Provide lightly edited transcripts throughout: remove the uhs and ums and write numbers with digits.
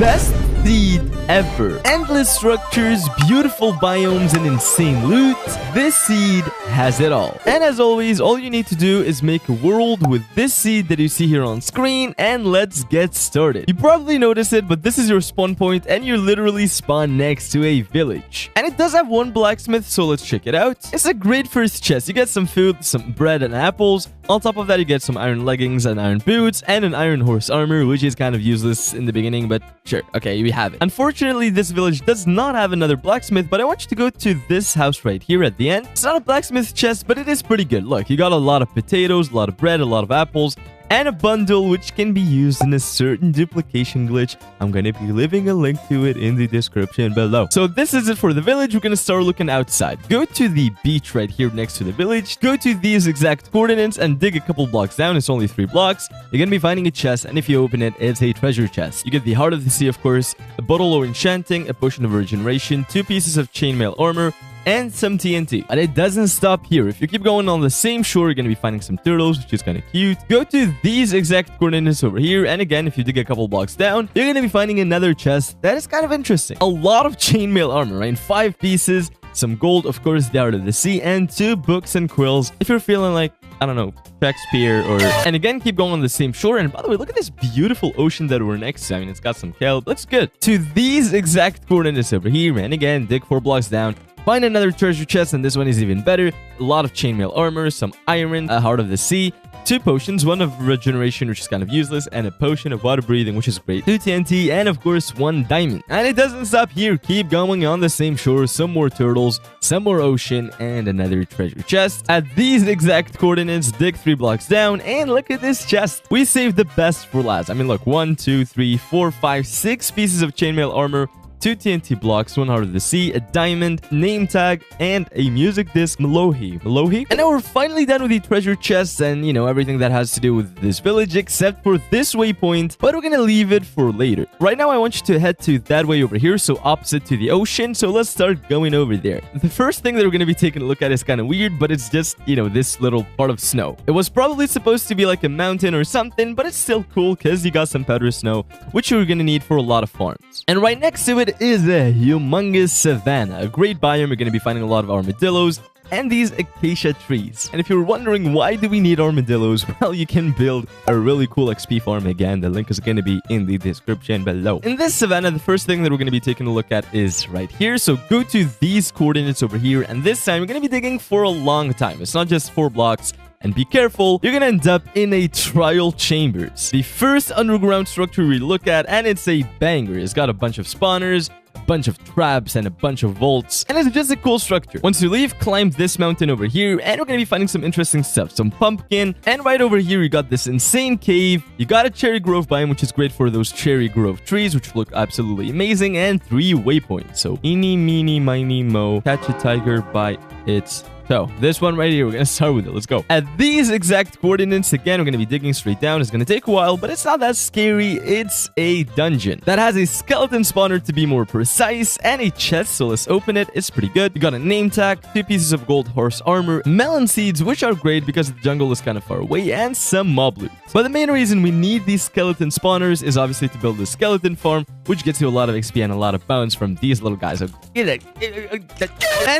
best seed ever. Endless structures, beautiful biomes, and insane loot. This seed has it all. And as always, all you need to do is make a world with this seed that you see here on screen, and let's get started. You probably noticed it, but this is your spawn point, and you literally spawn next to a village. And it does have one blacksmith, so let's check it out. It's a great first chest. You get some food, some bread, and apples. On top of that, you get some iron leggings and iron boots, and an iron horse armor, which is kind of useless in the beginning, but sure, okay, we have it. Unfortunately, this village does not have another blacksmith, but I want you to go to this house right here at the end. It's not a blacksmith chest, but it is pretty good. Look, you got a lot of potatoes, a lot of bread, a lot of apples, and a bundle which can be used in a certain duplication glitch. I'm going to be leaving a link to it in the description below. So this is it for the village. We're going to start looking outside. Go to the beach right here next to the village. Go to these exact coordinates and dig a couple blocks down. It's only 3 blocks. You're going to be finding a chest, and if you open it, it's a treasure chest. You get the Heart of the Sea, of course, a bottle of enchanting, a potion of regeneration, 2 pieces of chainmail armor, and some TNT. But it doesn't stop here. If you keep going on the same shore, you're going to be finding some turtles, which is kind of cute. Go to these exact coordinates over here, and again, if you dig a couple blocks down, you're going to be finding another chest that is kind of interesting. A lot of chainmail armor, right? 5 pieces, some gold, of course, the Heart of the Sea, and 2 books and quills. If you're feeling like, I don't know, Shakespeare or... And again, keep going on the same shore. And by the way, look at this beautiful ocean that we're next to. I mean, it's got some kelp. Looks good. To these exact coordinates over here, and again, dig 4 blocks down. Find another treasure chest, and this one is even better. A lot of chainmail armor, some iron, a Heart of the Sea, 2 potions, 1 of regeneration, which is kind of useless, and a potion of water breathing, which is great, 2 TNT, and of course 1 diamond. And it doesn't stop here. Keep going on the same shore. Some more turtles, some more ocean, and another treasure chest. At these exact coordinates, dig 3 blocks down, and look at this chest. We saved the best for last. I mean, look, 1, 2, 3, 4, 5, 6 pieces of chainmail armor, 2 TNT blocks, 1 Heart of the Sea, a diamond, name tag, and a music disc, Melohi. And now we're finally done with the treasure chests and, you know, everything that has to do with this village, except for this waypoint, but we're gonna leave it for later. Right now, I want you to head to that way over here, so opposite to the ocean, so let's start going over there. The first thing that we're gonna be taking a look at is kind of weird, but it's just, you know, this little part of snow. It was probably supposed to be like a mountain or something, but it's still cool, because you got some powder snow, which you're gonna need for a lot of farms. And right next to it is a humongous savanna, a great biome. You're going to be finding a lot of armadillos and these acacia trees. And if you're wondering why do we need armadillos, well, you can build a really cool XP farm. Again, the link is going to be in the description below. In this savanna, the first thing that we're going to be taking a look at is right here. So go to these coordinates over here, and this time we're going to be digging for a long time. It's not just 4 blocks. And be careful, you're gonna end up in a trial chambers. The first underground structure we look at, and it's a banger. It's got a bunch of spawners, a bunch of traps, and a bunch of vaults. And it's just a cool structure. Once you leave, climb this mountain over here, and we're gonna be finding some interesting stuff. Some pumpkin, and right over here, you got this insane cave. You got a cherry grove biome, which is great for those cherry grove trees, which look absolutely amazing, and 3 waypoints. So, eeny, meeny, miny, mo, catch a tiger by its... So, this one right here, we're going to start with it. Let's go. At these exact coordinates, again, we're going to be digging straight down. It's going to take a while, but it's not that scary. It's a dungeon that has a skeleton spawner, to be more precise, and a chest. So, let's open it. It's pretty good. You got a name tag, 2 pieces of gold horse armor, melon seeds, which are great because the jungle is kind of far away, and some mob loot. But the main reason we need these skeleton spawners is obviously to build a skeleton farm, which gets you a lot of XP and a lot of bounce from these little guys. And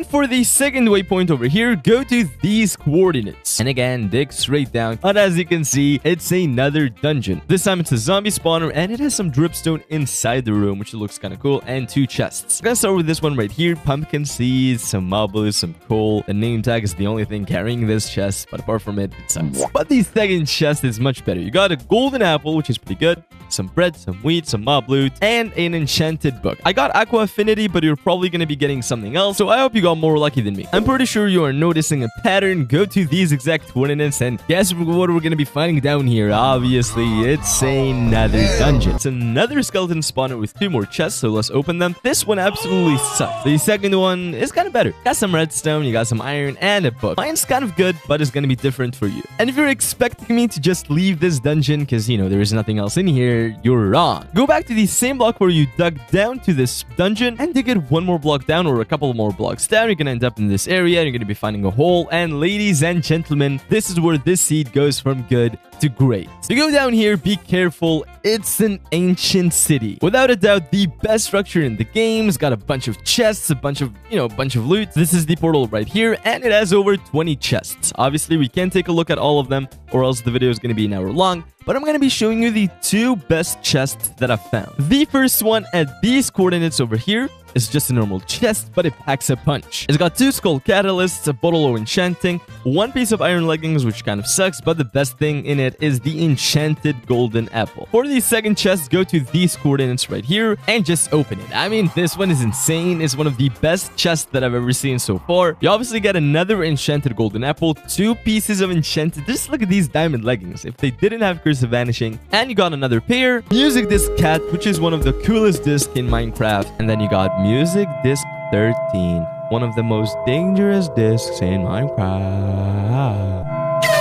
for the second waypoint over here, go to these coordinates. And again, dig straight down. But as you can see, it's another dungeon. This time it's a zombie spawner, and it has some dripstone inside the room, which looks kind of cool, and 2 chests. I'm gonna start with this one right here. Pumpkin seeds, some marbles, some coal. The name tag is the only thing carrying this chest, but apart from it, it sucks. But the second chest is much better. You got a golden apple, which is pretty good. Some bread, some wheat, some mob loot, and an enchanted book. I got aqua affinity, but you're probably going to be getting something else, so I hope you got more lucky than me. I'm pretty sure you are noticing a pattern. Go to these exact coordinates, and guess what we're going to be finding down here? Obviously, it's another dungeon. It's another skeleton spawner with 2 more chests, so let's open them. This one absolutely sucks. The second one is kind of better. Got some redstone, you got some iron, and a book. Mine's kind of good, but it's going to be different for you. And if you're expecting me to just leave this dungeon because, you know, there is nothing else in here, you're wrong. Go back to the same block where you dug down to this dungeon and dig it one more block down or a couple more blocks down, you're gonna end up in this area and you're gonna be finding a hole. And ladies and gentlemen, this is where this seed goes from good to great. So go down here, be careful. It's an ancient city. Without a doubt, the best structure in the game. It's got a bunch of chests, a bunch of loot. This is the portal right here, and it has over 20 chests. Obviously, we can't take a look at all of them, or else the video is going to be an hour long. But I'm going to be showing you the 2 best chests that I've found. The first one at these coordinates over here is just a normal chest, but it packs a punch. It's got 2 skull catalysts, a bottle of enchanting, 1 piece of iron leggings, which kind of sucks, but the best thing in it is the enchanted golden apple. For the second chest, go to these coordinates right here and just open it. I mean, this one is insane. It's one of the best chests that I've ever seen so far. You obviously get another enchanted golden apple, 2 pieces of enchanted. Just look at these diamond leggings. If they didn't have Curse of Vanishing. And you got another pair, music disc cat, which is one of the coolest discs in Minecraft. And then you got music disc 13, one of the most dangerous discs in Minecraft.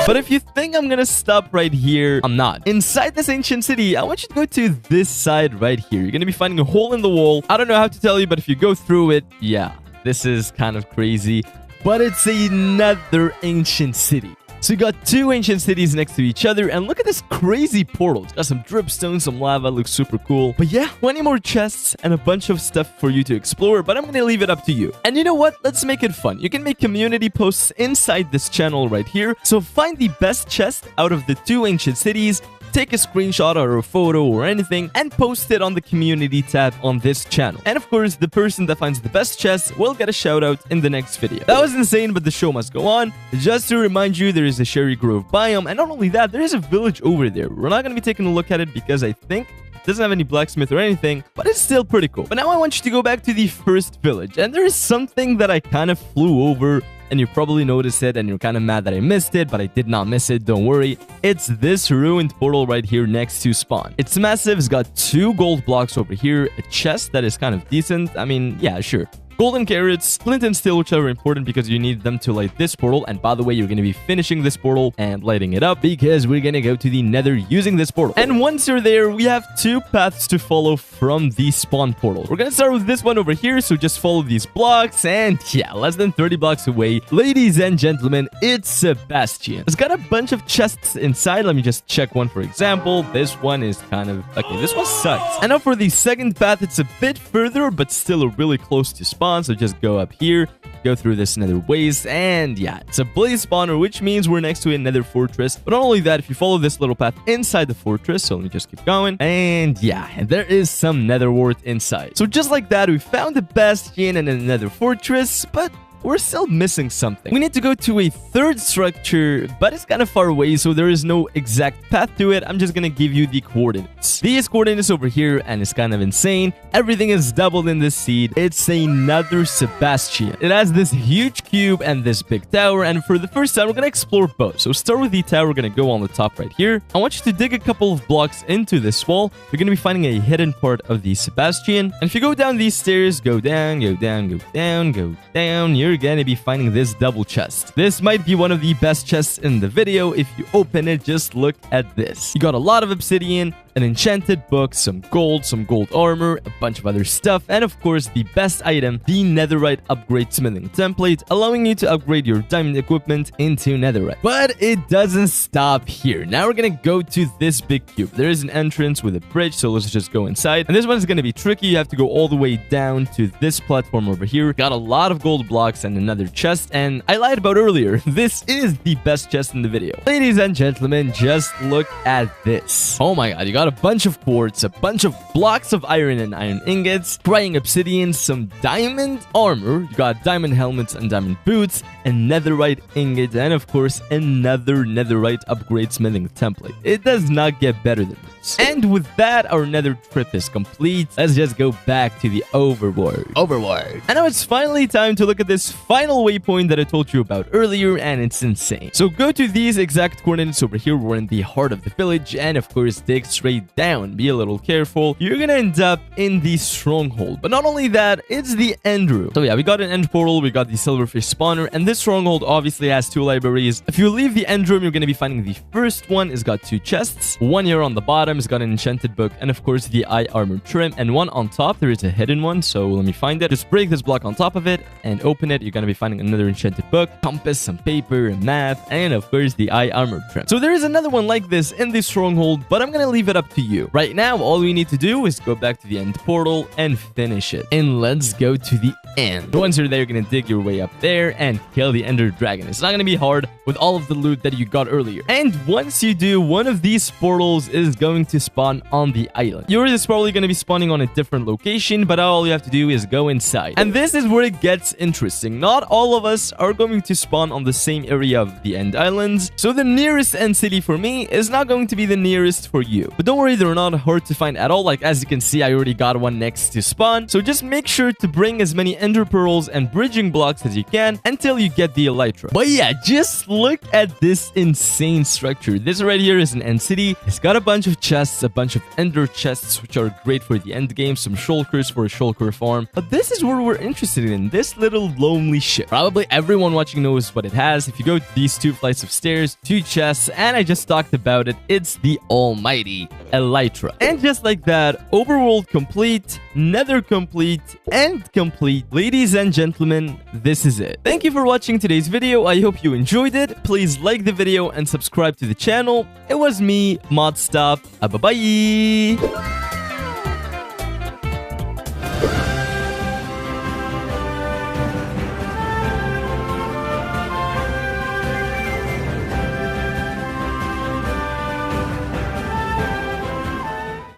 But if you think I'm gonna stop right here, I'm not. Inside this ancient city, I want you to go to this side right here. You're gonna be finding a hole in the wall. I don't know how to tell you, but if you go through it, yeah, this is kind of crazy. But it's another ancient city. So you got 2 ancient cities next to each other, and look at this crazy portal. It's got some dripstone, some lava, looks super cool. But yeah, 20 more chests and a bunch of stuff for you to explore, but I'm gonna leave it up to you. And you know what? Let's make it fun. You can make community posts inside this channel right here. So find the best chest out of the 2 ancient cities, take a screenshot or a photo or anything and post it on the community tab on this channel. And of course, the person that finds the best chest will get a shout out in the next video. That was insane, but the show must go on. Just to remind you, there is a Cherry Grove biome, and not only that, there is a village over there. We're not going to be taking a look at it because I think it doesn't have any blacksmith or anything, but it's still pretty cool. But now I want you to go back to the first village, and there is something that I kind of flew over, and you probably noticed it, and you're kind of mad that I missed it, but I did not miss it, don't worry. It's this ruined portal right here next to spawn. It's massive, it's got 2 gold blocks over here, a chest that is kind of decent. I mean, yeah, sure. Golden carrots, flint and steel, which are important because you need them to light this portal. And by the way, you're going to be finishing this portal and lighting it up because we're going to go to the nether using this portal. And once you're there, we have 2 paths to follow from the spawn portal. We're going to start with this one over here, so just follow these blocks. And yeah, less than 30 blocks away, ladies and gentlemen, it's Sebastian. It's got a bunch of chests inside. Let me just check one, for example. This one is kind of... okay, this one sucks. And now for the second path, it's a bit further, but still really close to spawn. So just go up here, go through this nether waste, and yeah, it's a blaze spawner, which means we're next to a nether fortress. But not only that, if you follow this little path inside the fortress, so let me just keep going, and yeah, and there is some nether wart inside. So just like that, we found a bastion and a nether fortress, but we're still missing something. We need to go to a third structure, but it's kind of far away, so there is no exact path to it. I'm just gonna give you the coordinates. These coordinates over here, and it's kind of insane. Everything is doubled in this seed. It's another Sebastian. It has this huge cube and this big tower, and for the first time, we're gonna explore both. So start with the tower. We're gonna go on the top right here. I want you to dig a couple of blocks into this wall. You're gonna be finding a hidden part of the Sebastian. And if you go down these stairs, go down, go down, go down, go down, you're gonna be finding this double chest. This might be one of the best chests in the video. If you open it, just look at this. You got a lot of obsidian, an enchanted book, some gold armor, a bunch of other stuff, and of course the best item, the netherite upgrade smithing template, allowing you to upgrade your diamond equipment into netherite. But it doesn't stop here. Now we're gonna go to this big cube. There is an entrance with a bridge, so let's just go inside. And this one is gonna be tricky. You have to go all the way down to this platform over here. Got a lot of gold blocks and another chest, and I lied about earlier. This is the best chest in the video. Ladies and gentlemen, just look at this. Oh my god, you got a bunch of quartz, a bunch of blocks of iron and iron ingots, crying obsidian, some diamond armor, you got diamond helmets and diamond boots, and netherite ingots, and of course another netherite upgrade smithing template. It does not get better than this. And with that, our nether trip is complete. Let's just go back to the overworld. And now it's finally time to look at this final waypoint that I told you about earlier, and it's insane. So go to these exact coordinates over here. We're in the heart of the village, and of course dig straight straight down. Be a little careful. You're gonna end up in the stronghold. But not only that, it's the end room. So yeah, we got an end portal, we got the silverfish spawner, and this stronghold obviously has 2 libraries. If you leave the end room, you're gonna be finding the first one. It's got 2 chests. One here on the bottom, it's got an enchanted book, and of course the eye armor trim. And one on top, there is a hidden one. So let me find it. Just break this block on top of it and open it. You're gonna be finding another enchanted book, compass, some paper, and math, and of course the eye armor trim. So there is another one like this in the stronghold, but I'm gonna leave it up to you. Right now, all we need to do is go back to the end portal and finish it. And let's go to the end. Once you're there, you're gonna dig your way up there and kill the ender dragon. It's not gonna be hard with all of the loot that you got earlier. And once you do, one of these portals is going to spawn on the island. Yours is probably gonna be spawning on a different location, but all you have to do is go inside. And this is where it gets interesting. Not all of us are going to spawn on the same area of the end islands, so the nearest end city for me is not going to be the nearest for you. But don't worry, they're not hard to find at all. Like, as you can see, I already got one next to spawn. So just make sure to bring as many ender pearls and bridging blocks as you can until you get the elytra. But yeah, just look at this insane structure. This right here is an end city. It's got a bunch of chests, a bunch of ender chests, which are great for the end game, some shulkers for a shulker farm. But this is where we're interested in, this little lonely ship. Probably everyone watching knows what it has. If you go to these 2 flights of stairs, 2 chests, and I just talked about it, it's the almighty elytra. And just like that, overworld complete, nether complete, and complete. Ladies and gentlemen, this is it. Thank you for watching today's video. I hope you enjoyed it. Please like the video and subscribe to the channel. It was me, Modstop. Bye-bye.